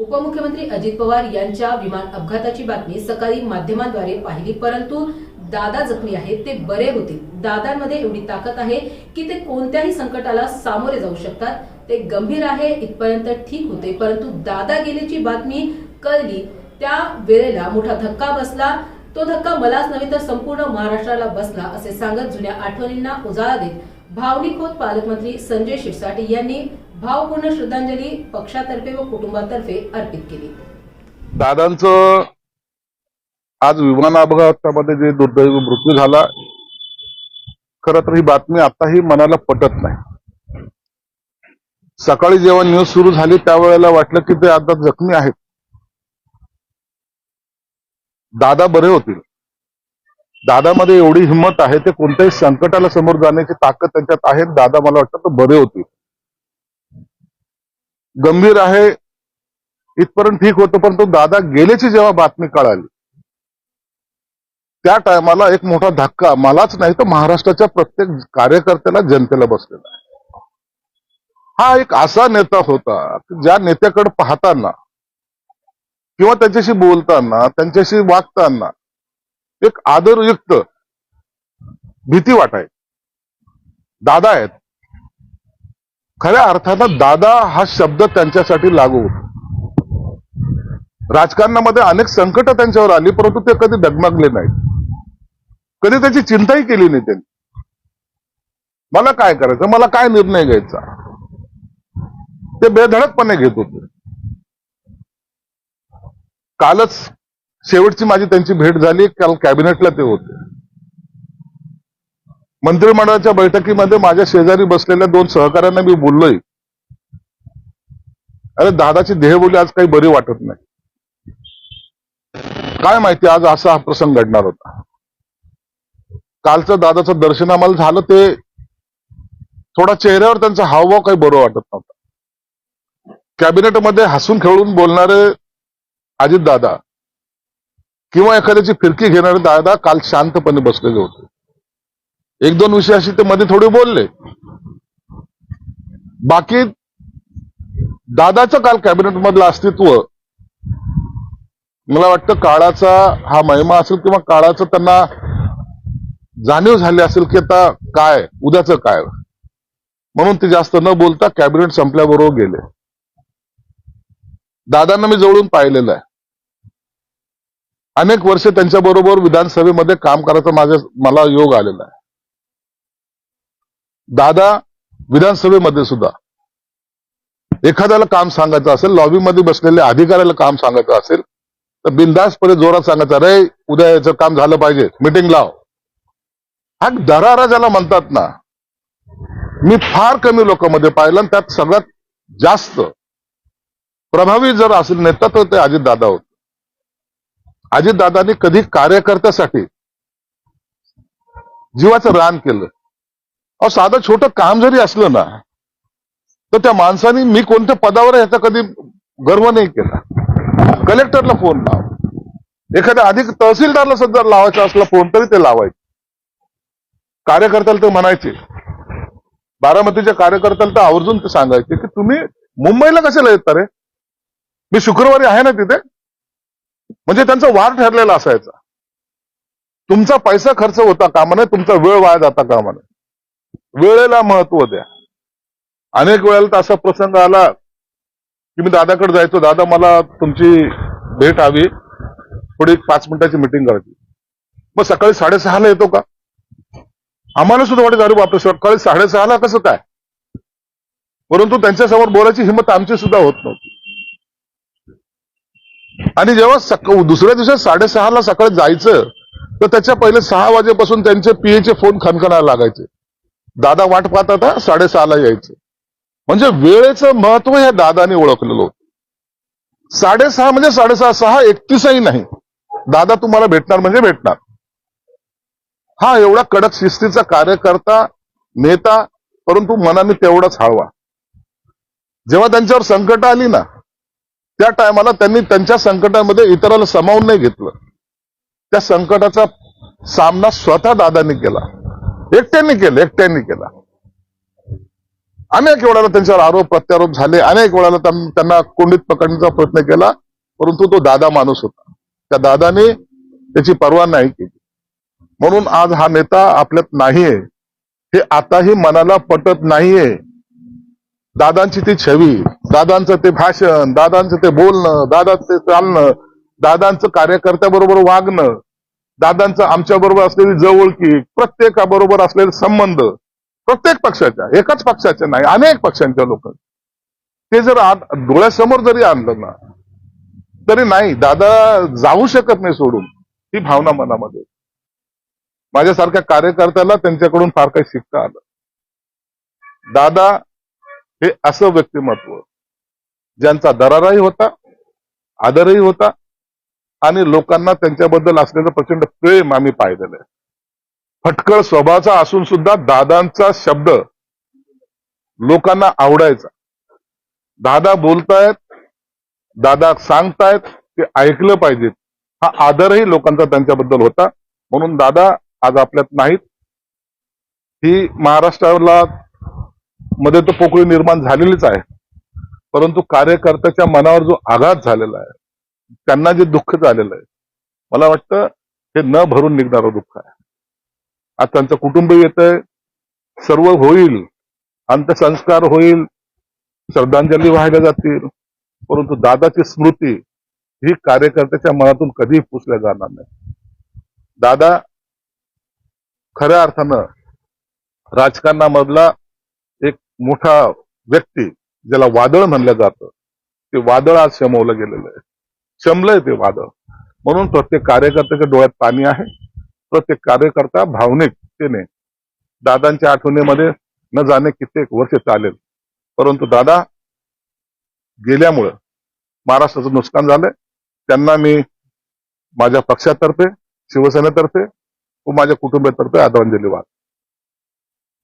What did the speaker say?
उपमुख्यमंत्री अजित पवार यांच्या विमान अपघाताची बातमी सकाळी माध्यमांद्वारे पाहिली, परंतु दादा जखमी आहेत, ते बरे होतील. दादांमध्ये एवढी ताकद आहे की ते कोणत्याही संकटाला सामोरे जाऊ शकतात. ते गंभीर आहे इथपर्यंत ठीक होते, परंतु दादा गेल्याची बातमी कळली त्या वेळेला मोठा धक्का बसला. तो धक्का मलाच नव्हे तर संपूर्ण महाराष्ट्राला बसला, असे सांगत जुन्या आठवणींना उजाळा देत भावनिक होत पालकमंत्री संजय शिरसाट यांनी भावपूर्ण श्रद्धांजली पक्षातर्फे व कुटुंबातर्फे अर्पित केली. दादांचं आज विमान अपघातामध्ये जे दुर्दैवी मृत्यू झाला, खरं तर ही बातमी आताही मनाला पटत नाही. सकाळी जेव्हा न्यूज सुरू झाली त्यावेळेला वाटलं की ते आता जखमी आहेत, दादा बरे होतील. दादामध्ये एवढी हिंमत आहे, ते कोणत्याही संकटाला समोर जाण्याची ताकद त्यांच्यात आहे. दादा मला वाटतं तर बरे होतील. गंभीर आहे इथपर्यंत ठीक होतं, परंतु दादा गेल्याची जेव्हा बातमी कळाली त्या टायमाला एक मोठा धक्का मलाच नाही तर महाराष्ट्राच्या प्रत्येक कार्यकर्त्याला, जनतेला बसलेला आहे. हा एक असा नेता होता ज्या नेत्याकडे पाहताना किंवा त्यांच्याशी बोलताना, त्यांच्याशी वागताना एक आदरयुक्त भीती वाटाय. दादा आहेत, खऱ्या अर्थानं दादा हा शब्द त्यांच्यासाठी लागू होता. राजकारणामध्ये अनेक संकट त्यांच्यावर आली, परंतु ते कधी डगमगले नाहीत, कधी त्याची चिंताही केली नाही त्यांनी. मला काय करायचं, मला काय निर्णय घ्यायचा, ते बेधडकपणे घेत होते. कालच शेवटची माझी त्यांची भेट झाली. काल कॅबिनेटला ते होते. मंत्रिमंडळाच्या बैठकीमध्ये माझ्या शेजारी बसलेल्या 2 सहकाऱ्यांना मी बोललोय, अरे दादाची देहबोली आज काही बरी वाटत नाही. काय माहिती आज असा हा प्रसंग घडणार होता. कालचं दादाचं दर्शन आम्हाला झालं, ते थोडा चेहऱ्यावर त्यांचा हावभाव काही बरं वाटत नव्हता. कॅबिनेटमध्ये हसून खेळून बोलणारे अजित दादा किंवा एखाद्याची फिरकी घेणारे दादा काल शांतपणे बसलेले होते. 1-2 विषयाशी ते मध्ये थोडे बोलले. बाकी दादाचं काल कॅबिनेट मधलं अस्तित्व मला वाटतं काळाचा हा महिमा असेल किंवा काळाचं त्यांना जाणीव झाली असेल की आता काय उद्याचं काय, म्हणून ते जास्त न बोलता कॅबिनेट संपल्याबरोबर गेले. दादांना मी जवळून पाहिलेलं आहे. अनेक वर्ष त्यांच्याबरोबर विधानसभेमध्ये काम करायचा मला योग आलेला आहे. दादा विधानसभेमध्ये सुद्धा एखाद्याला काम सांगायचं असेल, लॉबीमध्ये बसलेल्या अधिकाऱ्याला काम सांगायचं असेल तर बिनधास्तपणे जोरात सांगायचं, अरे उद्या याचं काम झालं पाहिजे, मीटिंग लाव. हा दरारा ज्याला म्हणतात ना, मी फार कमी लोकांमध्ये पाहिलं, आणि त्यात सगळ्यात जास्त प्रभावी जर असेल नेता तर ते अजितदादा होते. अजितदादांनी कधी कार्यकर्त्यासाठी जीवाचं रान केलं. अहो साधं छोटं काम जरी असलं ना तर त्या माणसाने मी कोणत्या पदावर आहे याचा कधी गर्व नाही केला. कलेक्टरला फोन लाव, एखाद्या अधिक तहसीलदारला सुद्धा लावायचा असला फोन तरी ते लावायचे. कार्यकर्त्याला ते म्हणायचे, बारामतीच्या कार्यकर्त्याला तर आवर्जून ते सांगायचे की तुम्ही मुंबईला कशाला येता रे, मी शुक्रवारी आहे ना तिथे. म्हणजे त्यांचा वार ठरलेला असायचा. तुमचा पैसा खर्च होता कामा नये, तुमचा वेळ वाया जाता कामा नये, वेळेला महत्व द्या. अनेक वेळेला तर असा प्रसंग आला की मी दादाकडे जायचो, दादा मला तुमची भेट हवी, थोडी 5 मिनिटाची मीटिंग करायची. मग सकाळी 6:30ला येतो का? आम्हाला सुद्धा वाटत अरे बापरे सकाळी 6:30ला कसं काय, परंतु त्यांच्यासमोर बोलायची हिंमत आमची सुद्धा होत नव्हती. आणि जेव्हा दुसऱ्या दिवशी 6:30ला सकाळी जायचं तर त्याच्या पहिले 6 वाजेपासून त्यांचे पीएचे फोन खणखणायला लागायचे. दादा वाट पाहतात 6:30ला यायचं. म्हणजे वेळेचं महत्व ह्या दादाने ओळखलेलं होतं. 6:30 म्हणजे 6:30, 6:31ही नाही, दादा तुम्हाला भेटणार म्हणजे भेटणार. हा एवढा कडक शिस्तीचा कार्यकर्ता, नेता, परंतु मनाने तेवढाच हळवा. जेव्हा त्यांच्यावर संकट आली ना त्या टायमाला त्यांनी त्यांच्या संकटामध्ये इतराला सामावून नाही घेतलं. त्या संकटाचा सामना स्वतः दादांनी केला, एकट्याने केला. अनेक वेळाला त्यांच्यावर आरोप प्रत्यारोप झाले, अनेक वेळाला त्यांना कोंडीत पकडण्याचा प्रयत्न केला, परंतु तो दादा माणूस होता. त्या दादाने त्याची पर्वा नाही केली. म्हणून आज हा नेता आपल्यात नाहीये हे आताही मनाला पटत नाहीये. दादांची ती छवी, दादांचं ते भाषण, दादांचं ते बोलणं, दादांचं ते चालणं, दादांचं कार्यकर्त्याबरोबर वागणं, दादांचं आमच्या बरोबर असलेली जवळकी, प्रत्येकाबरोबर असलेले संबंध, प्रत्येक पक्षाच्या, एकाच पक्षाच्या नाही, अनेक पक्षांच्या लोक, ते जर डोळ्यासमोर जरी आणलं ना तरी नाही, दादा जाऊ शकत नाही सोडून, ही भावना मनामध्ये. माझ्यासारख्या कार्यकर्त्याला त्यांच्याकडून फार काही शिकता आलं. दादा हे असं व्यक्तिमत्व ज्यांचा दराराही होता, आदरही होता, आणि लोकांना त्यांच्याबद्दल असलेलं प्रचंड प्रेम आम्ही पाहिलेलं आहे. फटकळ स्वभावाचा असून सुद्धा दादांचा शब्द लोकांना आवडायचा. दादा बोलतायत, दादा सांगतायत, ते ऐकलं पाहिजे, हा आदरही लोकांचा त्यांच्याबद्दल होता. म्हणून दादा आज आपल्यात नाहीत. ही महाराष्ट्राला मध्ये तर पोकळी निर्माण झालेलीच आहे, परंतु कार्यकर्त्याच्या मनावर जो आघात झालेला आहे, त्यांना जे दुःख झालेलं आहे, मला वाटतं हे न भरून निघणारं दुःख आहे. आज त्यांचं कुटुंब येतंय, सर्व होईल, अंत्यसंस्कार होईल, श्रद्धांजली वाहिल्या जातील, परंतु दादाची स्मृती ही कार्यकर्त्याच्या मनातून कधीही पुसल्या जाणार नाही. दादा खऱ्या अर्थानं राजकारणामधला एक मोठा व्यक्ती, ज्याला वादळ म्हणलं जातं, ते वादळ आज शमवलं गेलेलं आहे, शमलंय ते वादळ. म्हणून प्रत्येक कार्यकर्त्याच्या डोळ्यात पाणी आहे. प्रत्येक कार्यकर्ता भावनिकतेने दादांच्या आठवणीमध्ये न जाणे कित्येक वर्ष चालेल, परंतु दादा गेल्यामुळं महाराष्ट्राचं नुकसान झालंय. त्यांना मी माझ्या पक्षातर्फे, शिवसेनेतर्फे व माझ्या कुटुंबातर्फे आदरांजली वाहतो.